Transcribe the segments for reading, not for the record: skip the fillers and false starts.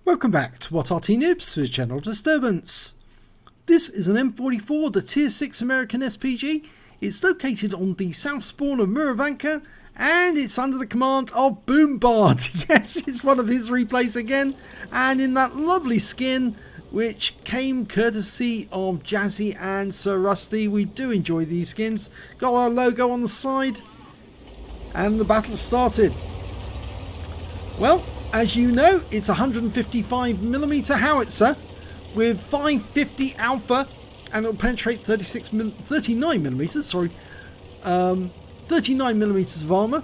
Welcome back to What Arty Noobs with General Disturbance. This is an M44, the Tier 6 American SPG. It's located on the south spawn of Murovanka and it's under the command of Boombaard. Yes, it's one of his replays again, and in that lovely skin which came courtesy of Jazzy and Sir Rusty. We do enjoy these skins. Got our logo on the side and the battle started. Well, as you know, it's a 155mm howitzer with 550 alpha, and it'll penetrate 39mm of armor,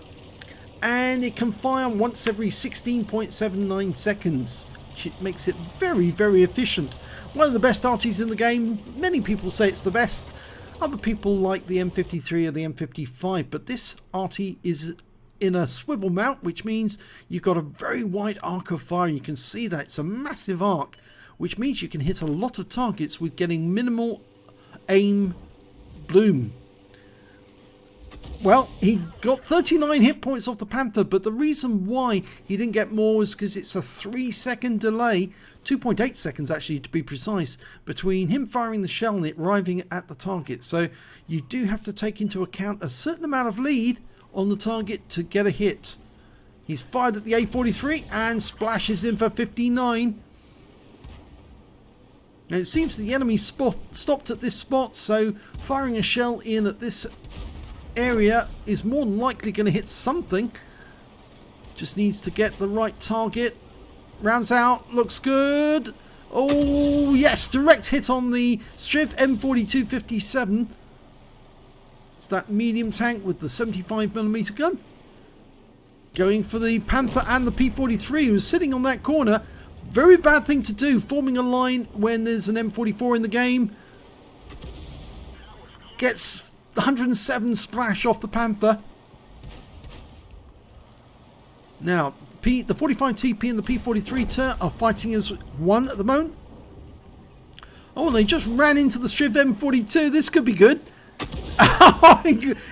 and it can fire once every 16.79 seconds, which makes it very, very efficient. One of the best arties in the game. Many people say it's the best. Other people like the M53 or the M55, but this arty is in a swivel mount, which means you've got a very wide arc of fire. You can see that it's a massive arc, which means you can hit a lot of targets with getting minimal aim bloom. Well, he got 39 hit points off the Panther, but the reason why he didn't get more was because it's a 3-second delay, 2.8 seconds actually to be precise, between him firing the shell and it arriving at the target. So you do have to take into account a certain amount of lead on the target to get a hit. He's fired at the A43 and splashes in for 59. Now it seems the enemy stopped at this spot, so firing a shell in at this area is more than likely going to hit something. Just needs to get the right target. Rounds out, looks good. Oh yes, direct hit on the Striv M42-57. It's that medium tank with the 75mm gun. Going for the Panther and the P43, who's sitting on that corner. Very bad thing to do, forming a line when there's an M44 in the game. Gets 107 splash off the Panther. Now, the 45 TP and the P43 Tur are fighting as one at the moment. Oh, and they just ran into the Striv M42. This could be good.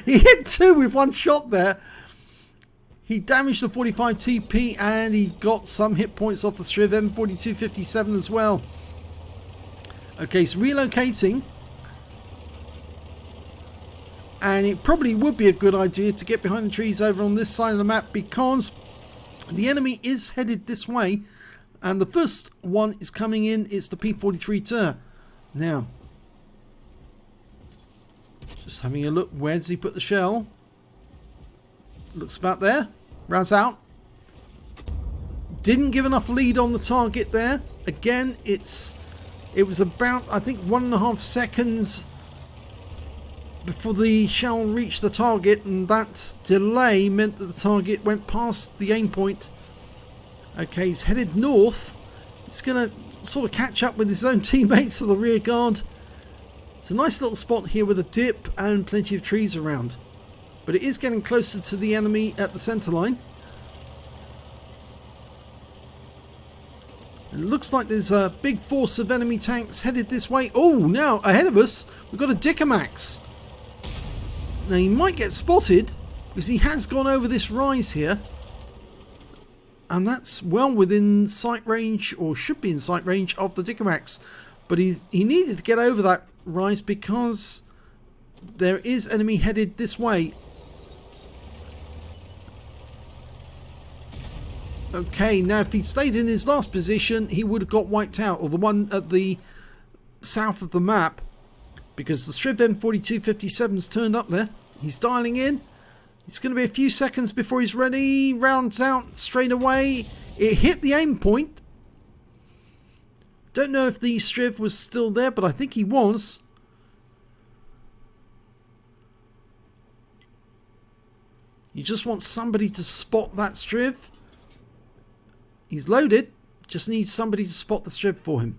He hit two with one shot there. He damaged the 45 TP and he got some hit points off the Striv M42-57 as well. Okay, so relocating. And it probably would be a good idea to get behind the trees over on this side of the map, because the enemy is headed this way. And the first one is coming in. It's the P43 Tur. Now, just having a look. Where does he put the shell? Looks about there. Rounds out. Didn't give enough lead on the target there. Again, it was about, I think, 1.5 seconds before the shell reached the target, and that delay meant that the target went past the aim point. Okay, he's headed north. He's going to sort of catch up with his own teammates to the rear guard. It's a nice little spot here with a dip and plenty of trees around. But it is getting closer to the enemy at the centre line. It looks like there's a big force of enemy tanks headed this way. Oh, now ahead of us, we've got a Dickermax. Now he might get spotted because he has gone over this rise here. And that's well within sight range, or should be in sight range, of the Dickermax. But he needed to get over that rise because there is enemy headed this way. Okay, now if he'd stayed in his last position, he would have got wiped out, or the one at the south of the map, because the Striv M42-57's turned up there. He's dialing in. It's going to be a few seconds before he's ready. Rounds out straight away. It hit the aim point. Don't know if the Striv was still there, but I think he was. You just want somebody to spot that Striv. He's loaded. Just needs somebody to spot the Striv for him.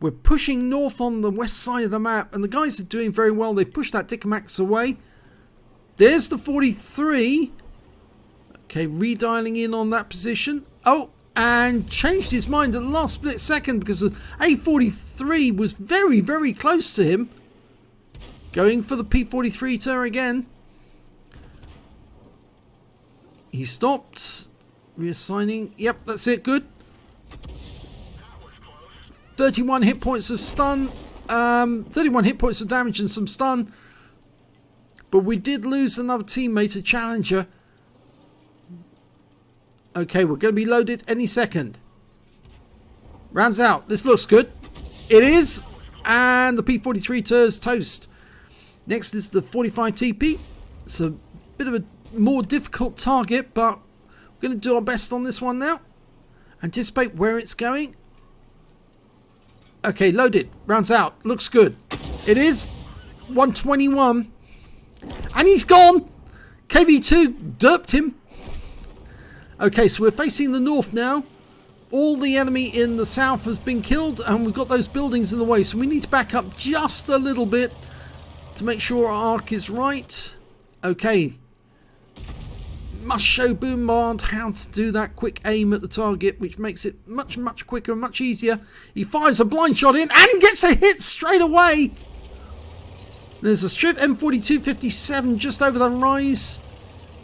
We're pushing north on the west side of the map, and the guys are doing very well. They've pushed that Dickermax away. There's the 43. Okay, redialing in on that position. Oh, and changed his mind at the last split second because the A43 was very, very close to him. Going for the P43 Tur again. He stopped. Reassigning. Yep, that's it. Good. 31 hit points of stun. 31 hit points of damage and some stun. But we did lose another teammate, a challenger. Okay, we're going to be loaded any second. Rounds out. This looks good. It is. And the P43 turns toast. Next is the 45 TP. It's a bit of a more difficult target, but we're going to do our best on this one now. Anticipate where it's going. Okay, loaded. Rounds out. Looks good. It is. 121. And he's gone. KV2 derped him. Okay, so we're facing the north now. All the enemy in the south has been killed, and we've got those buildings in the way, so we need to back up just a little bit to make sure our arc is right. Okay. Must show Boombaard how to do that quick aim at the target, which makes it much, much quicker and much easier. He fires a blind shot in and he gets a hit straight away. There's a strip M42 57 just over the rise.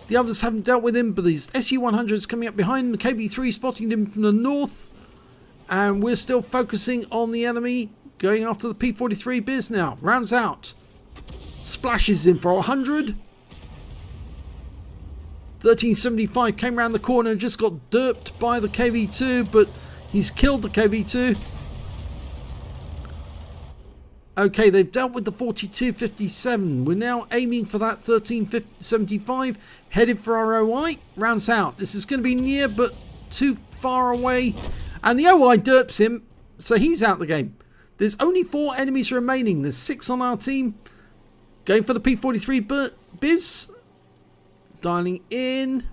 The others haven't dealt with him, but his SU-100 is coming up behind him. The KV-3 spotting him from the north. And we're still focusing on the enemy. Going after the P43 biz now. Rounds out. Splashes in for 100. 1375 came around the corner and just got derped by the KV-2, but he's killed the KV-2. Okay, they've dealt with the 4257. We're now aiming for that 1375. Headed for our OI. Rounds out. This is going to be near, but too far away. And the OI derps him, so he's out the game. There's only 4 enemies remaining. There's 6 on our team. Going for the P43 biz. Dialing in.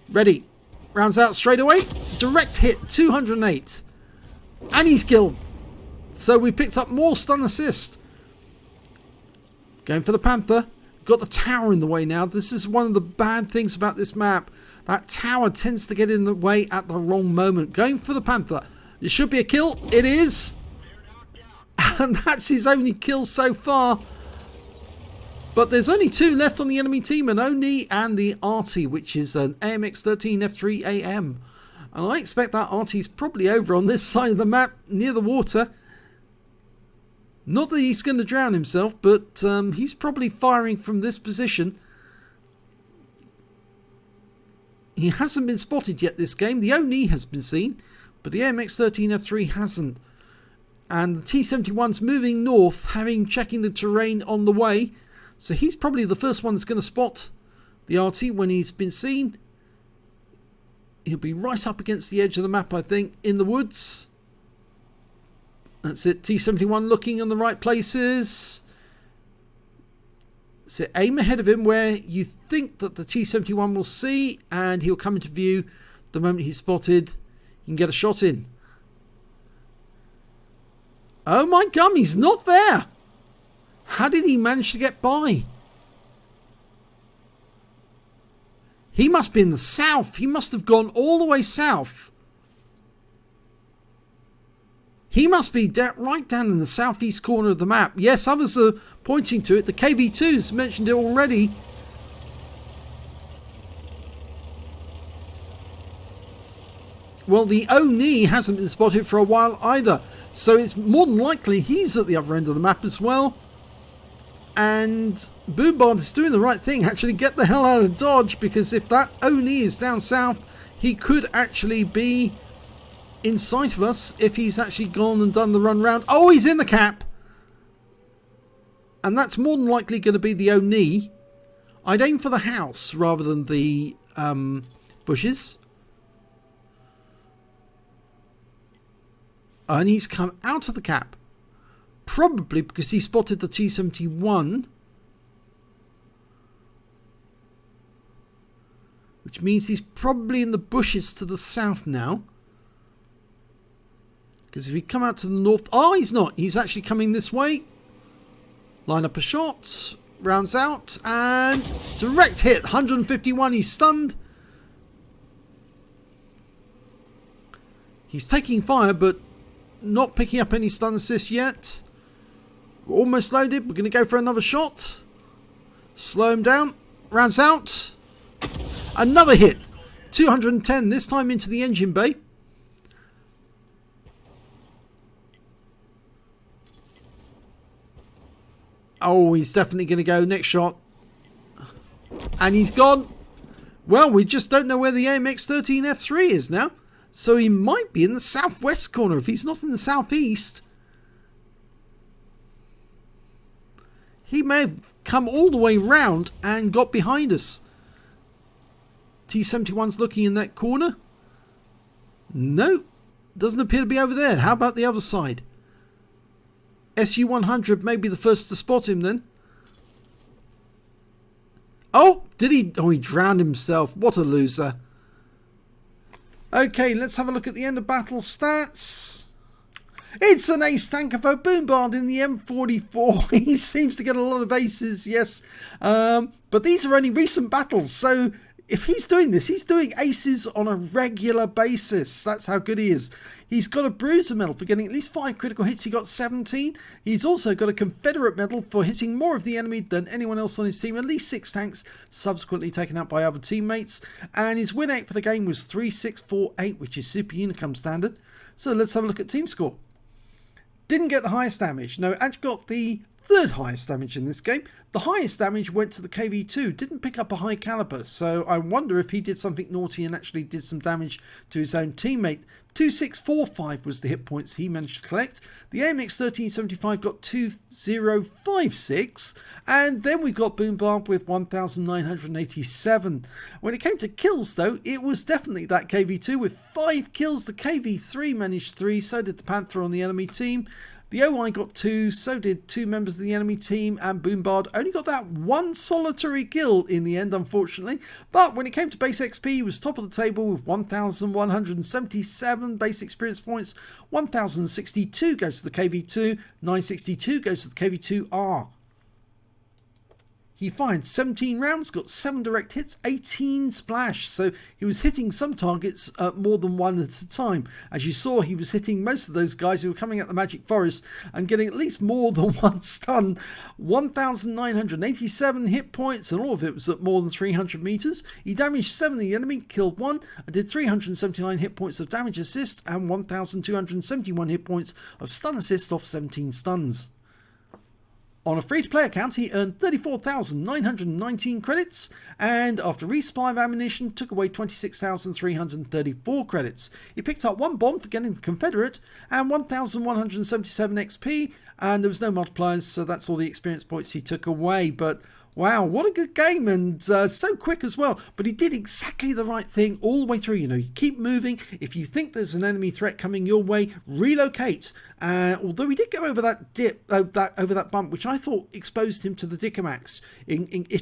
Ready. Rounds out straight away. Direct hit. 208. And he's killed. So we picked up more stun assist. Going for the Panther. Got the tower in the way now. This is one of the bad things about this map. That tower tends to get in the way at the wrong moment. Going for the Panther. It should be a kill. It is. And that's his only kill so far. But there's only 2 left on the enemy team. An Oni and the Arty, which is an AMX-13 F3 AM. And I expect that Arty's probably over on this side of the map near the water. Not that he's going to drown himself, but he's probably firing from this position. He hasn't been spotted yet this game. The Oni has been seen, but the AMX-13 F3 hasn't. And the T-71's moving north, checking the terrain on the way. So he's probably the first one that's going to spot the Arty when he's been seen. He'll be right up against the edge of the map, I think, in the woods. That's it. T-71 looking in the right places. So aim ahead of him where you think that the T-71 will see, and he'll come into view the moment he's spotted. You can get a shot in. Oh my gum, he's not there. How did he manage to get by? He must be in the south. He must have gone all the way south. He must be right down in the southeast corner of the map. Yes, others are pointing to it. The KV-2's mentioned it already. Well, the Oni hasn't been spotted for a while either. So it's more than likely he's at the other end of the map as well. And Boombaard is doing the right thing. Actually get the hell out of Dodge, because if that Oni is down south, he could actually be in sight of us if he's actually gone and done the run round. Oh, he's in the cap. And that's more than likely going to be the Oni. I'd aim for the house rather than the bushes. And he's come out of the cap. Probably because he spotted the T-71. Which means he's probably in the bushes to the south now. Because if he come out to the north... Oh, he's not. He's actually coming this way. Line up a shot. Rounds out. And direct hit. 151. He's stunned. He's taking fire, but not picking up any stun assist yet. We're almost loaded. We're going to go for another shot. Slow him down. Rounds out. Another hit. 210, this time into the engine bay. Oh, he's definitely going to go. Next shot. And he's gone. Well, we just don't know where the AMX13F3 is now. So he might be in the southwest corner if he's not in the southeast. He may have come all the way round and got behind us. T-71's looking in that corner. No, doesn't appear to be over there. How about the other side? SU-100 may be the first to spot him then. Oh, did he? Oh, he drowned himself. What a loser. Okay, let's have a look at the end of battle stats. It's an ace tanker for Boombaard in the M44. He seems to get a lot of aces, yes. But these are only recent battles, so if he's doing this, he's doing aces on a regular basis. That's how good he is. He's got a Bruiser medal for getting at least 5 critical hits. He got 17. He's also got a Confederate medal for hitting more of the enemy than anyone else on his team. At least 6 tanks subsequently taken out by other teammates. And his win rate for the game was 3648, which is Super Unicum standard. So let's have a look at team score. Didn't get the highest damage. No, actually got the 3rd highest damage in this game. The highest damage went to the KV2. Didn't pick up a high caliber, so I wonder if he did something naughty and actually did some damage to his own teammate. 2645 was the hit points he managed to collect. The AMX 1375 got 2056, and then we got Boombaard with 1987. When it came to kills though, it was definitely that KV2 with 5 kills. The KV3 managed 3, so did the Panther on the enemy team. The OI got 2, so did 2 members of the enemy team, and Boombaard only got that 1 solitary kill in the end, unfortunately. But when it came to base XP, he was top of the table with 1,177 base experience points. 1,062 goes to the KV2, 962 goes to the KV2R. He fired 17 rounds, got 7 direct hits, 18 splash. So he was hitting some targets more than one at a time. As you saw, he was hitting most of those guys who were coming out the Magic Forest and getting at least more than 1 stun. 1,987 hit points, and all of it was at more than 300 meters. He damaged 7 of the enemy, killed 1, and did 379 hit points of damage assist and 1,271 hit points of stun assist off 17 stuns. On a free-to-play account, he earned 34,919 credits, and after resupply of ammunition, took away 26,334 credits. He picked up 1 bomb for getting the Confederate, and 1,177 XP, and there was no multipliers, so that's all the experience points he took away. But wow, what a good game, and so quick as well. But he did exactly the right thing all the way through. You know, you keep moving. If you think there's an enemy threat coming your way, relocate. Although he did go over that dip, over that bump, which I thought exposed him to the Dickomax,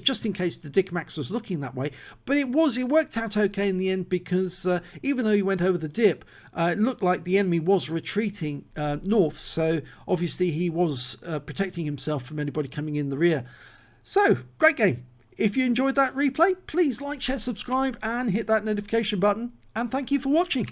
just in case the Dickomax was looking that way. But it worked out okay in the end, because even though he went over the dip, it looked like the enemy was retreating north. So obviously he was protecting himself from anybody coming in the rear. So, great game. If you enjoyed that replay, please like, share, subscribe, and hit that notification button. And thank you for watching.